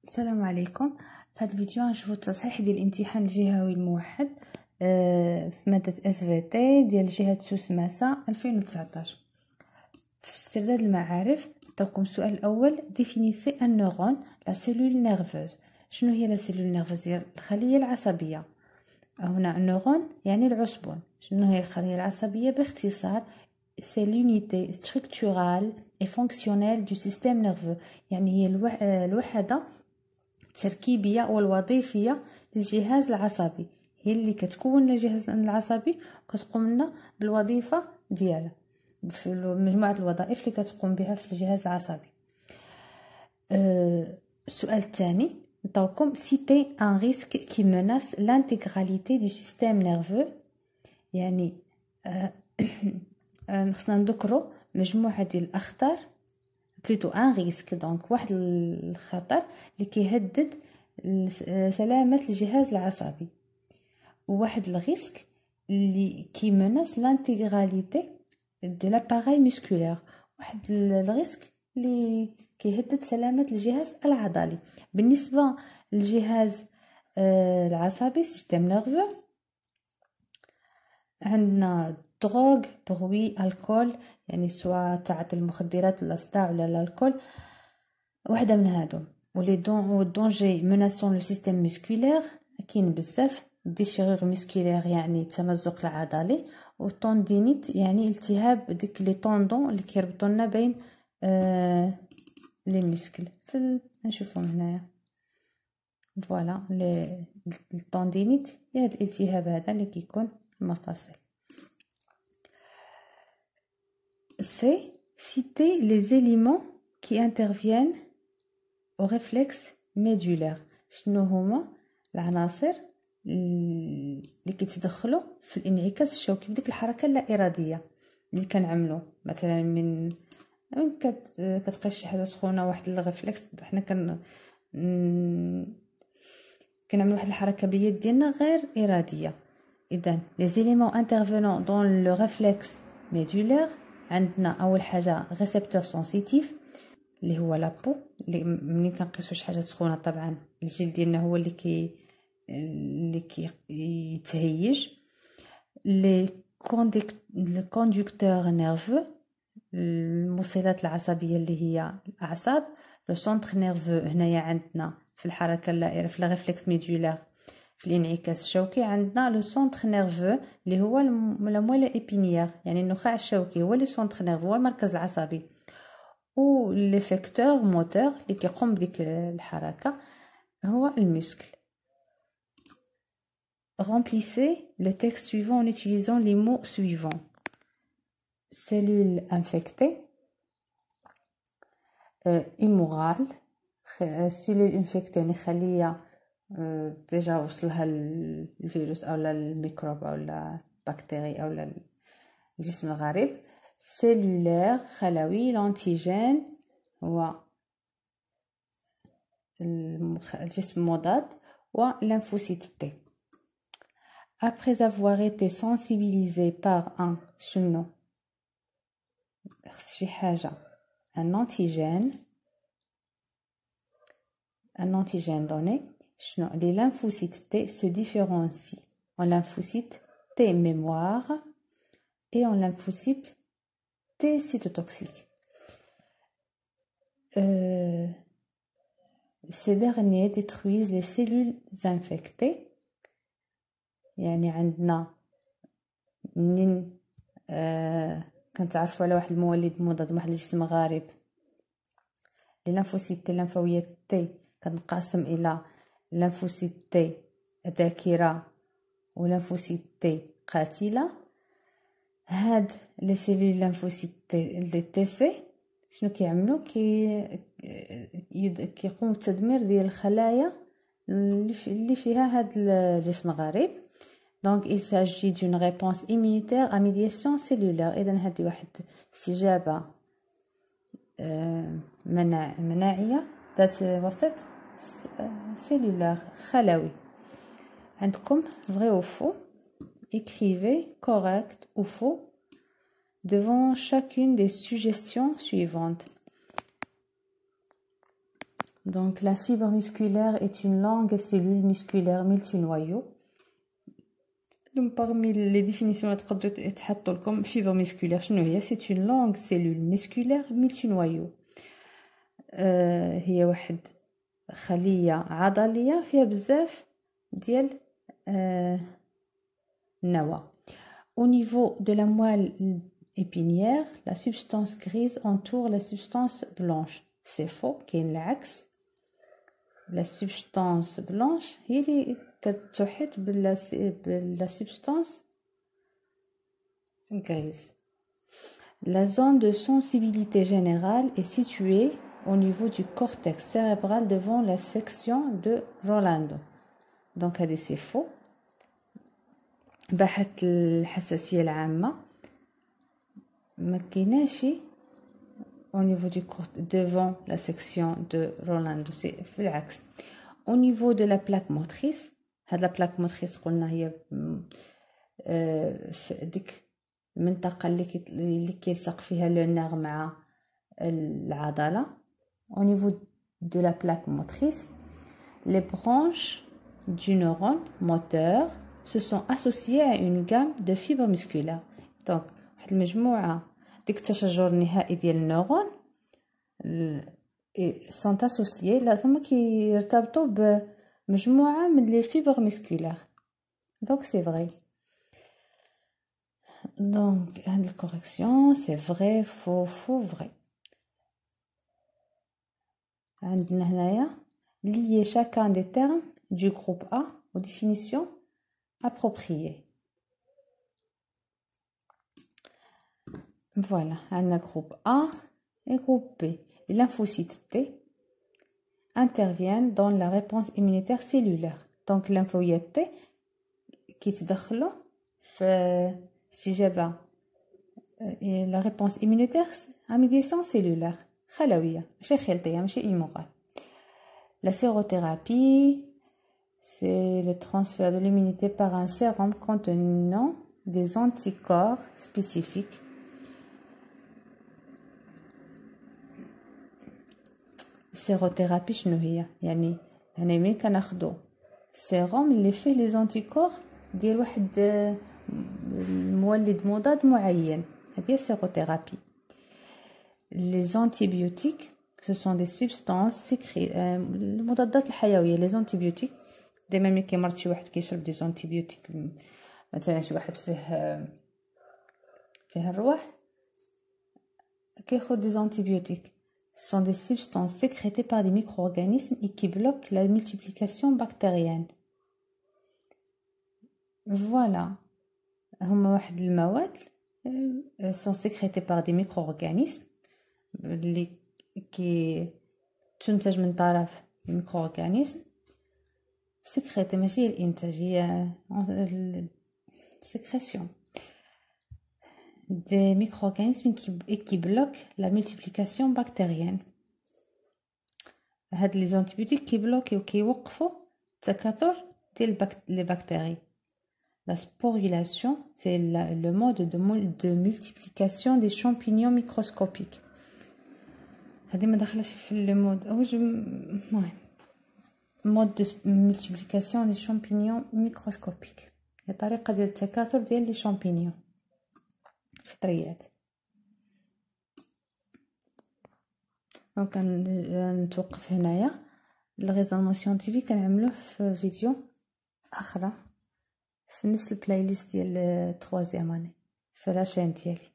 السلام عليكم. في هذا الفيديو غنشوفوا التصحيح ديال الامتحان الجهوي الموحد في ماده SVT ديال جهه سوس ماسا 2019. في استرداد المعارف عطاكم السؤال الاول: ديفينيسي ان نورون لا سيلول نيرفوز. شنو هي لا سيلول نيرفوز؟ ديال الخليه العصبيه. هنا النورون يعني العصبون. شنو هي الخليه العصبيه باختصار؟ c'est l'unité structurale et fonctionnelle du système nerveux. يعني هي الوحده التركيبيه والوظيفيه للجهاز العصبي، هي اللي كتكون الجهاز العصبي وكتقوم لنا بالوظيفه ديالها في مجموعه الوظائف اللي كتقوم بها في الجهاز العصبي. السؤال الثاني نعطيكم: citer un risque qui menace l'intégralité du système nerveux. يعني خصنا نذكروا مجموعه ديال الاخطار، بلوتو ان ريسك، دونك واحد الخطر اللي كيهدد سلامه الجهاز العصبي، وواحد الريسك اللي كيمناس لانتيغراليتي دو لاباراي ميسكولير، واحد الريسك اللي كيهدد سلامه الجهاز العضلي. بالنسبه للجهاز العصبي سيستم نيرفو، عندنا دروغ، بروي، الكول، يعني سواء تعاطي المخدرات ولا الصداع ولا الكول، واحده من هادو. ولي دونجي مناسون لو سيستيم ميسكولير كاين بزاف: ديشيغور ميسكولير يعني التمزق العضلي، وطوندينيت يعني التهاب ديك لي طوندون اللي كيربطوا لنا بين لي ميسكل. نشوفهم هنايا فوالا الطوندينيت هي هاد الالتهاب هذا اللي كيكون في المفاصل. C'est citer les éléments qui interviennent au réflexe médulaire. شنو هما العناصر اللي كيتدخلوا في الانعكاس الشوكي، في ديك الحركه اللا اراديه اللي كنعملوا مثلا من كتبقى شي حاجه سخونه، واحد الريفلكس حنا كنعملوا واحد الحركه باليد ديالنا غير اراديه. اذا les éléments intervenant dans le réflexe médulaire، عندنا اول حاجه ريسبتور سنسيتيف اللي هو لابو، اللي ملي كنقيسوا شي حاجه سخونه طبعا الجلد ديالنا هو اللي يتهيج. لي كوندكتور نيرفو، الموصلات العصبيه اللي هي الاعصاب. لو سونتر نيرفو هنايا عندنا في الحركه اللائره في الريفلكس ميدولار في الانعكاس الشوكي عندنا لو سونتر نيرفو اللي هو لا مولا ايبينيير، يعني النخاع الشوكي هو لو سونتر نيرفو، هو المركز العصبي. و ليفيكتور موتور اللي كيقوم بديك الحركه هو المسكل. Remplissez le texte suivant en utilisant les mots suivants: cellule infectée, humorale. cellule infectée يعني خليه ديجا وصلها الفيروس او الميكروب او البكتيري او الجسم الغريب. سيلولير خلوي، لانتيجين هو الجسم المضاد، وليمفوسيت تي. Après avoir été sensibilisé par un شنو شي حاجة un antigène donné، شنو les lymphocytes T se différencient en lymphocytes T mémoire et en lymphocytes T cytotoxiques. Ces derniers détruisent les cellules infectées. يعني عندنا منين كنتعرفوا على واحد المولد مضاد واحد الجسم غريب، الليمفوسيت الليمفاويه تي كتنقسم الى ليمفوسيت تي ذاكره وليمفوسيت تي قاتله. هاد لي سيلول ليمفوسيت تي سي شنو كيعملوا؟ كيقوموا بالتدمير ديال الخلايا اللي فيها هاد الجسم غريب. Donc il s'agit d'une réponse immunitaire à médiation cellulaire. إذا هذه واحد استجابة مناعية ذات وسط سيلولار خلوي. عندكم vrai ou faux. Écrivez correct ou faux devant chacune des suggestions suivantes. Donc la fibre musculaire est une longue cellule musculaire multinoyau. Parmi les définitions تقدروا تحطوا لكم fibre musculaire شنو هي؟ c'est une longue cellule musculaire multinoyau. هي واحد خلية عضلية فيها بزاف ديال النواة. Au niveau de la moelle épinière, la substance grise entoure la substance blanche. C'est faux, كاين العكس. La substance blanche هي اللي كتحيط بلا substance grise. La zone de sensibilité générale est située au niveau du cortex cérébral devant la section de Rolando. Donc هذه c'est faux. بحث الحساسية العامة ما كايناش au niveau du cortex devant la section de Rolando, c'est بالعكس. Au niveau de la plaque motrice, هاد la plaque motrice قلنا هي في ديك المنطقة اللي كيلصق فيها لو نير مع العضلة. Au niveau de la plaque motrice, les branches du neurone moteur se sont associées à une gamme de fibres musculaires. Donc واحد المجموعة ديك التشجر النهائي ديال النيرون sont associés هما كيرتبطوا بمجموعة من لي فيبر مسكولار. Donc c'est vrai. Donc هاد الكوريكسيون c'est vrai faux faux vrai. عندنا هنايا lier chacun des termes du groupe A aux définitions appropriées. Voilà, عندنا groupe A et groupe B. Les lymphocytes T interviennent dans la réponse immunitaire cellulaire. Donc lymphoïdes T كيتدخلوا في استجابة la réponse immunitaire à médiation cellulaire خلوية ماشي خلطية ماشي immunale. La sérothérapie c'est le transfert de l'immunité par un sérum contenant des anticorps spécifiques. السيروثيرابي شنو هي؟ يعني هنا ملي كناخدو السيروم اللي فيه لي زونتيكور ديال واحد المولد مضاد معين، هذه هي السيروثيرابي. لي زونتيبيوتيك ce sont des substances المضادات الحيويه. لي زونتيبيوتيك دائما ملي كيمرض شي واحد كيشرب دي زونتيبيوتيك، مثلا شي واحد فيه الرواح كياخد دي زونتيبيوتيك. Ce sont des substances sécrétées par des micro-organismes et qui bloquent la multiplication bactérienne. Voilà. هما واحد المواد sont sécrétées par des micro-organismes اللي كي تنتج من طرف الميكرو-organisme. sécrétée ماشي الانتاج، هي sécrétion des micro-organismes qui bloquent la multiplication bactérienne. هاد les antibiotiques qui bloquent وكيوقفوا التكاثر ديال les bactéries. La sporulation c'est le mode de multiplication des champignons microscopiques. هادي ما داخلاش في المود المهم mode de multiplication des champignons microscopiques، هي طريقة ديال التكاثر ديال les champignons فطريات. دونك نتوقف هنايا. الريزونمون سيانتيفيك كنعملوه في فيديو اخرى في نفس البلاي ليست ديال 3 اني في لاشين ديالي.